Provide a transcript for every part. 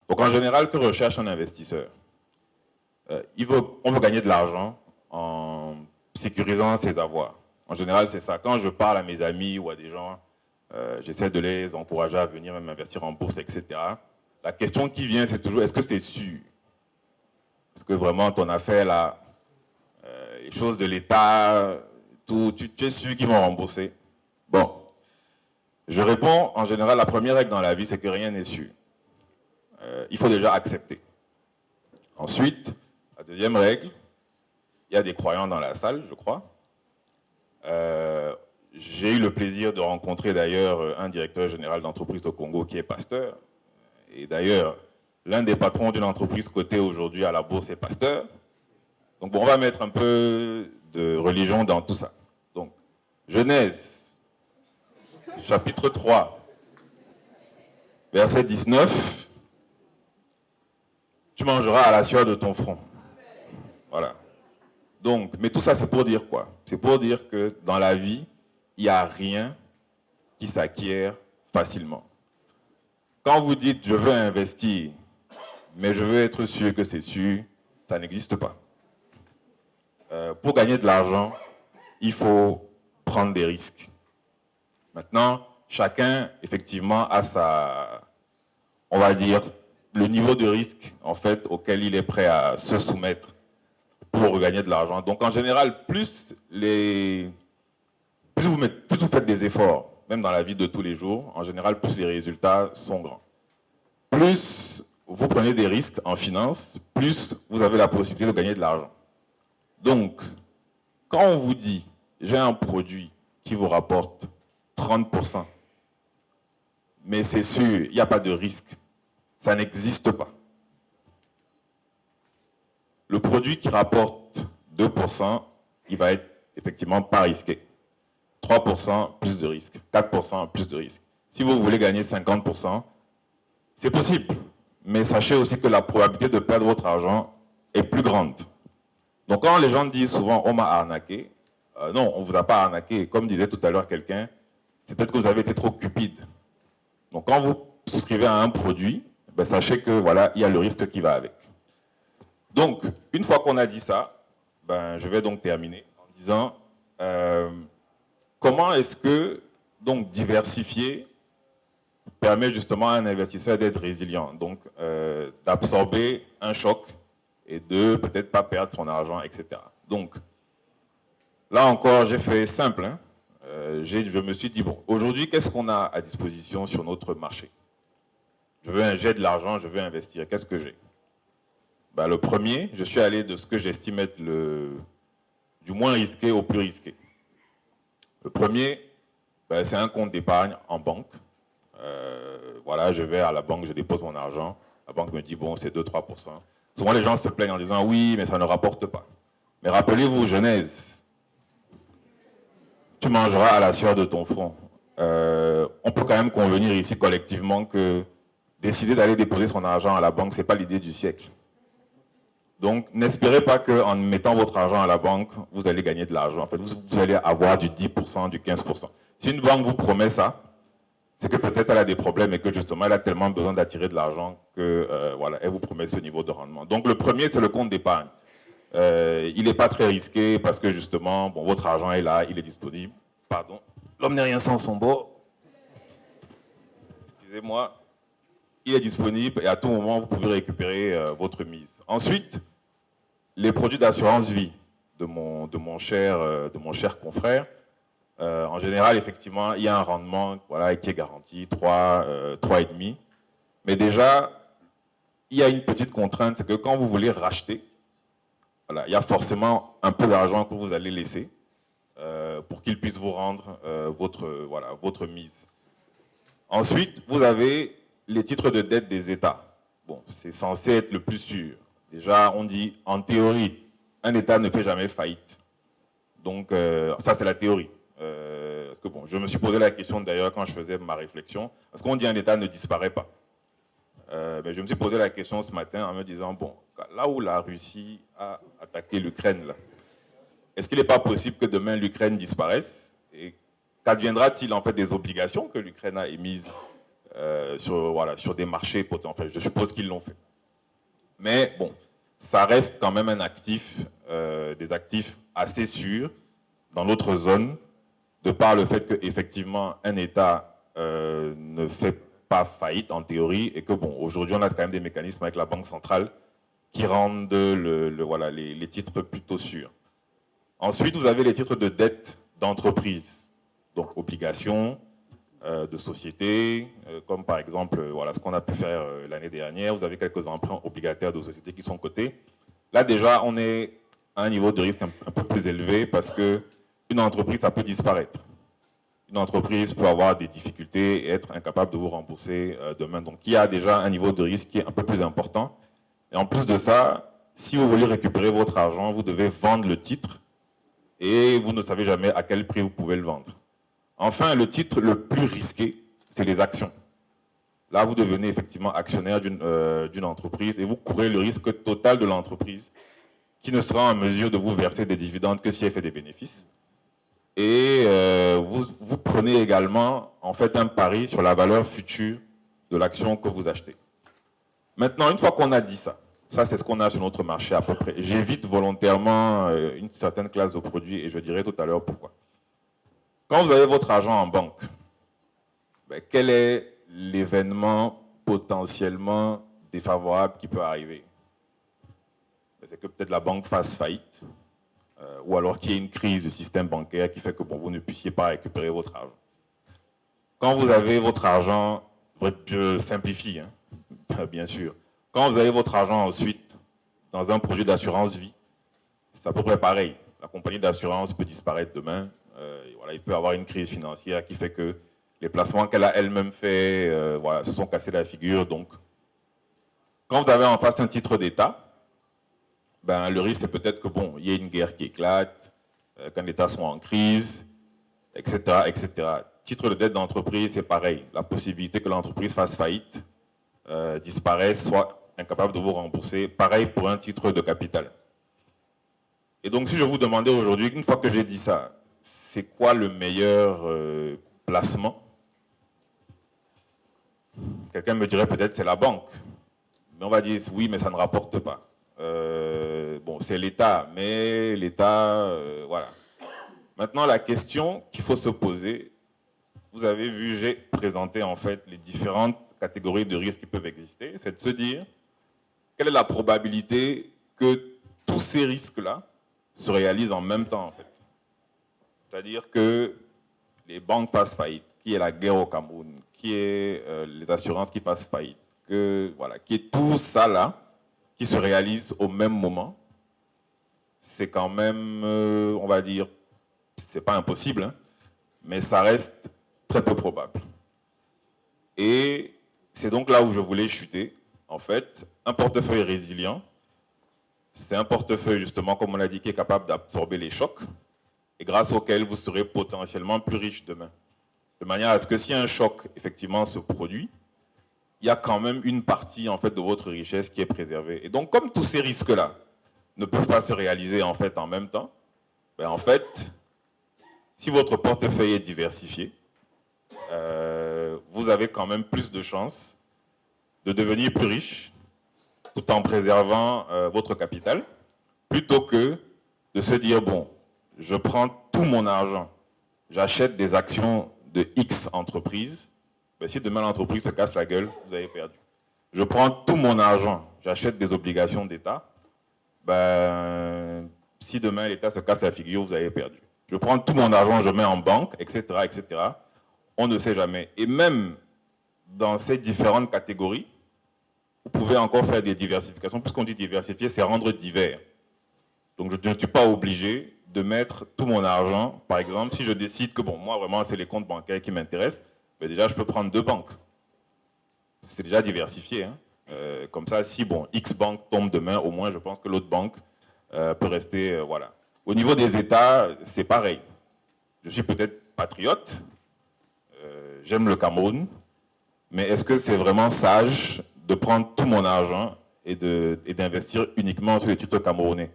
Donc en général, que recherche un investisseur? On veut gagner de l'argent en sécurisant ses avoirs. En général, c'est ça. Quand je parle à mes amis ou à des gens, j'essaie de les encourager à venir même investir en bourse, etc. La question qui vient, c'est toujours, est-ce que c'est sûr? Est-ce que vraiment ton affaire, là, les choses de l'État, tout, tu es sûr qu'ils vont rembourser? Bon, je réponds, en général, la première règle dans la vie, c'est que rien n'est sûr. Il faut déjà accepter. Ensuite, la deuxième règle, il y a des croyants dans la salle, je crois. J'ai eu le plaisir de rencontrer d'ailleurs un directeur général d'entreprise au Congo qui est pasteur. Et d'ailleurs, l'un des patrons d'une entreprise cotée aujourd'hui à la bourse est pasteur. Donc bon, on va mettre un peu de religion dans tout ça. Donc, Genèse, chapitre 3, verset 19. Tu mangeras à la sueur de ton front. Voilà. Donc, mais tout ça, c'est pour dire quoi? C'est pour dire que dans la vie, il n'y a rien qui s'acquiert facilement. Quand vous dites « je veux investir », mais je veux être sûr que c'est sûr, ça n'existe pas. Pour gagner de l'argent, il faut prendre des risques. Maintenant, chacun, effectivement, a sa, on va dire, le niveau de risque, en fait, auquel il est prêt à se soumettre pour gagner de l'argent. Donc, en général, plus vous faites des efforts, même dans la vie de tous les jours, en général, plus les résultats sont grands. Plus vous prenez des risques en finance, plus vous avez la possibilité de gagner de l'argent. Donc, quand on vous dit, j'ai un produit qui vous rapporte 30%, mais c'est sûr, il n'y a pas de risque, ça n'existe pas. Le produit qui rapporte 2%, il va être effectivement pas risqué. 3%, plus de risque. 4%, plus de risque. Si vous voulez gagner 50%, c'est possible. Mais sachez aussi que la probabilité de perdre votre argent est plus grande. Donc quand les gens disent souvent « on m'a arnaqué », non, on ne vous a pas arnaqué. Comme disait tout à l'heure quelqu'un, c'est peut-être que vous avez été trop cupide. Donc quand vous souscrivez à un produit, ben, sachez que voilà, il y a le risque qui va avec. Donc, une fois qu'on a dit ça, ben, je vais donc terminer en disant comment est-ce que donc diversifier permet justement à un investisseur d'être résilient, donc d'absorber un choc et de peut-être pas perdre son argent, etc. Donc, là encore, j'ai fait simple. Hein. Je me suis dit, bon, aujourd'hui, qu'est-ce qu'on a à disposition sur notre marché? J'ai de l'argent, je veux investir, qu'est-ce que j'ai? Ben, le premier, je suis allé de ce que j'estime être du moins risqué au plus risqué. Le premier, ben, c'est un compte d'épargne en banque. Voilà, je vais à la banque, je dépose mon argent. La banque me dit, bon, c'est 2-3%. Souvent, les gens se plaignent en disant, oui, mais ça ne rapporte pas. Mais rappelez-vous, Genèse, tu mangeras à la sueur de ton front. On peut quand même convenir ici collectivement que décider d'aller déposer son argent à la banque, ce n'est pas l'idée du siècle. Donc, n'espérez pas qu'en mettant votre argent à la banque, vous allez gagner de l'argent. En fait, vous allez avoir du 10%, du 15%. Si une banque vous promet ça, c'est que peut-être elle a des problèmes et que justement, elle a tellement besoin d'attirer de l'argent que voilà, elle vous promet ce niveau de rendement. Donc, le premier, c'est le compte d'épargne. Il n'est pas très risqué parce que justement, bon, votre argent est là, il est disponible. Pardon, l'homme n'est rien sans son beau. Excusez-moi. Il est disponible et à tout moment, vous pouvez récupérer votre mise. Ensuite, les produits d'assurance vie de mon cher confrère, en général, effectivement, il y a un rendement voilà, qui est garanti, 3,5. Mais déjà, il y a une petite contrainte, c'est que quand vous voulez racheter, voilà, il y a forcément un peu d'argent que vous allez laisser pour qu'il puisse vous rendre votre mise. Ensuite, vous avez les titres de dette des États. Bon, c'est censé être le plus sûr. Déjà, on dit, en théorie, un État ne fait jamais faillite. Donc, ça, c'est la théorie. Parce que bon, je me suis posé la question d'ailleurs quand je faisais ma réflexion. Parce qu'on dit un État ne disparaît pas. Mais je me suis posé la question ce matin en me disant, bon, là où la Russie a attaqué l'Ukraine, est-ce qu'il n'est pas possible que demain l'Ukraine disparaisse? Et qu'adviendra-t-il en fait des obligations que l'Ukraine a émises sur des marchés potentiels. Enfin, je suppose qu'ils l'ont fait. Mais bon, ça reste quand même un actif, des actifs assez sûrs dans notre zone, de par le fait qu'effectivement, un État ne fait pas faillite en théorie, et que bon, aujourd'hui, on a quand même des mécanismes avec la Banque centrale qui rendent voilà, les titres plutôt sûrs. Ensuite, vous avez les titres de dette d'entreprise, donc obligations de sociétés, comme par exemple voilà, ce qu'on a pu faire l'année dernière. Vous avez quelques emprunts obligataires de sociétés qui sont cotés. Là, déjà, on est à un niveau de risque un peu plus élevé parce qu'une entreprise, ça peut disparaître. Une entreprise peut avoir des difficultés et être incapable de vous rembourser demain. Donc, il y a déjà un niveau de risque qui est un peu plus important. Et en plus de ça, si vous voulez récupérer votre argent, vous devez vendre le titre et vous ne savez jamais à quel prix vous pouvez le vendre. Enfin, le titre le plus risqué, c'est les actions. Là, vous devenez effectivement actionnaire d'une entreprise et vous courez le risque total de l'entreprise qui ne sera en mesure de vous verser des dividendes que si elle fait des bénéfices. Et vous prenez également en fait un pari sur la valeur future de l'action que vous achetez. Maintenant, une fois qu'on a dit ça c'est ce qu'on a sur notre marché à peu près. J'évite volontairement une certaine classe de produits et je dirai tout à l'heure pourquoi. Quand vous avez votre argent en banque, ben, quel est l'événement potentiellement défavorable qui peut arriver? Ben, c'est que peut-être la banque fasse faillite, ou alors qu'il y ait une crise du système bancaire qui fait que bon, vous ne puissiez pas récupérer votre argent. Quand vous avez votre argent, je simplifie, hein, bien sûr. Quand vous avez votre argent ensuite dans un projet d'assurance vie, c'est à peu près pareil. La compagnie d'assurance peut disparaître demain. Voilà, il peut y avoir une crise financière qui fait que les placements qu'elle a elle-même fait voilà, se sont cassés la figure. Donc, quand vous avez en face un titre d'État, ben, le risque c'est peut-être que bon, il y ait une guerre qui éclate, qu'un État soit en crise, etc., etc. Titre de dette d'entreprise, c'est pareil. La possibilité que l'entreprise fasse faillite, disparaisse, soit incapable de vous rembourser. Pareil pour un titre de capital. Et donc, si je vous demandais aujourd'hui, une fois que j'ai dit ça, c'est quoi le meilleur placement? Quelqu'un me dirait peut-être c'est la banque. Mais on va dire oui, mais ça ne rapporte pas. Bon, c'est l'État, mais l'État, voilà. Maintenant, la question qu'il faut se poser, vous avez vu, j'ai présenté en fait les différentes catégories de risques qui peuvent exister, c'est de se dire quelle est la probabilité que tous ces risques-là se réalisent en même temps en fait. C'est-à-dire que les banques fassent faillite, qu'il y ait la guerre au Cameroun, qu'il y ait les assurances qui fassent faillite, que voilà, qu'il y ait tout ça là qui se réalise au même moment, c'est quand même, on va dire, c'est pas impossible, hein, mais ça reste très peu probable. Et c'est donc là où je voulais chuter. En fait, un portefeuille résilient, c'est un portefeuille justement, comme on l'a dit, qui est capable d'absorber les chocs et grâce auquel vous serez potentiellement plus riche demain. De manière à ce que si un choc effectivement se produit, il y a quand même une partie en fait de votre richesse qui est préservée. Et donc, comme tous ces risques-là ne peuvent pas se réaliser en fait en même temps, ben en fait, si votre portefeuille est diversifié, vous avez quand même plus de chances de devenir plus riche tout en préservant votre capital, plutôt que de se dire, bon, je prends tout mon argent, j'achète des actions de X entreprise, ben, si demain l'entreprise se casse la gueule, vous avez perdu. Je prends tout mon argent, j'achète des obligations d'État, ben, si demain l'État se casse la figure, vous avez perdu. Je prends tout mon argent, je mets en banque, etc., etc. On ne sait jamais. Et même dans ces différentes catégories, vous pouvez encore faire des diversifications. Puisqu'on dit diversifier, c'est rendre divers. Donc je ne suis pas obligé de mettre tout mon argent. Par exemple, si je décide que bon, moi vraiment c'est les comptes bancaires qui m'intéressent, ben déjà je peux prendre 2 banques. C'est déjà diversifié. Hein. Comme ça, si bon, X banque tombe demain, au moins je pense que l'autre banque peut rester. Voilà. Au niveau des États, c'est pareil. Je suis peut-être patriote, j'aime le Cameroun, mais est-ce que c'est vraiment sage de prendre tout mon argent et d'investir uniquement sur les titres camerounais?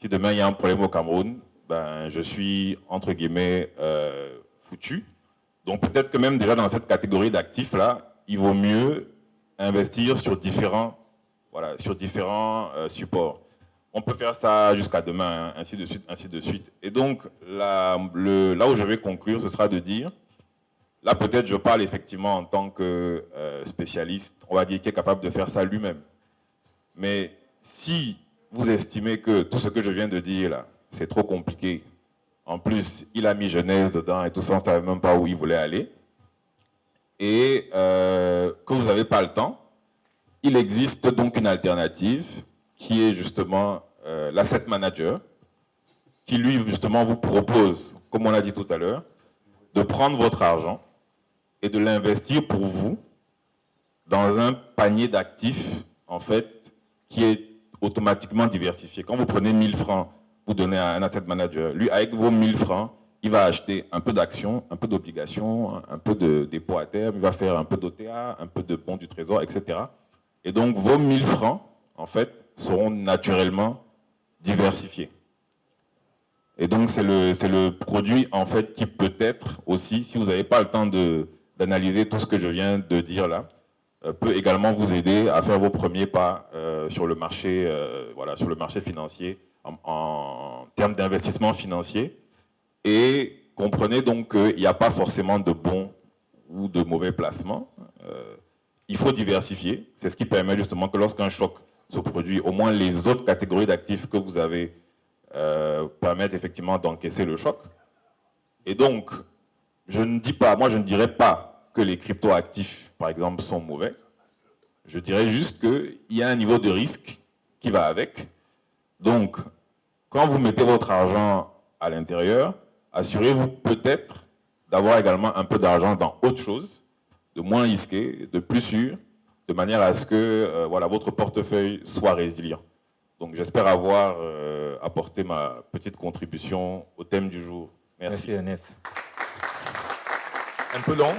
Si demain il y a un problème au Cameroun, ben, je suis entre guillemets foutu. Donc peut-être que même déjà dans cette catégorie d'actifs-là, il vaut mieux investir sur différents, supports. On peut faire ça jusqu'à demain, hein, ainsi de suite, ainsi de suite. Et donc, là où je vais conclure, ce sera de dire, là peut-être je parle effectivement en tant que spécialiste, on va dire, qui est capable de faire ça lui-même. Mais si vous estimez que tout ce que je viens de dire là, c'est trop compliqué, en plus, il a mis Genèse dedans et tout ça, on ne savait même pas où il voulait aller, et que vous n'avez pas le temps, il existe donc une alternative qui est justement l'asset manager, qui lui justement vous propose, comme on l'a dit tout à l'heure, de prendre votre argent et de l'investir pour vous dans un panier d'actifs, en fait, qui est automatiquement diversifié. Quand vous prenez 1000 francs, vous donnez à un asset manager, lui, avec vos 1000 francs, il va acheter un peu d'actions, un peu d'obligations, un peu de dépôt à terme, il va faire un peu d'OTA, un peu de bons du trésor, etc. Et donc, vos 1000 francs, en fait, seront naturellement diversifiés. Et donc, c'est le produit, en fait, qui peut-être aussi, si vous n'avez pas le temps d'analyser tout ce que je viens de dire là, peut également vous aider à faire vos premiers pas sur le marché financier, en termes d'investissement financier. Et comprenez donc qu'il n'y a pas forcément de bons ou de mauvais placements. Il faut diversifier. C'est ce qui permet justement que lorsqu'un choc se produit, au moins les autres catégories d'actifs que vous avez permettent effectivement d'encaisser le choc. Et donc, je ne dirais pas que les crypto-actifs, par exemple, sont mauvais. Je dirais juste qu'il y a un niveau de risque qui va avec. Donc, quand vous mettez votre argent à l'intérieur, assurez-vous peut-être d'avoir également un peu d'argent dans autre chose, de moins risqué, de plus sûr, de manière à ce que votre portefeuille soit résilient. Donc j'espère avoir apporté ma petite contribution au thème du jour. Merci. Merci Ernest. Un peu long.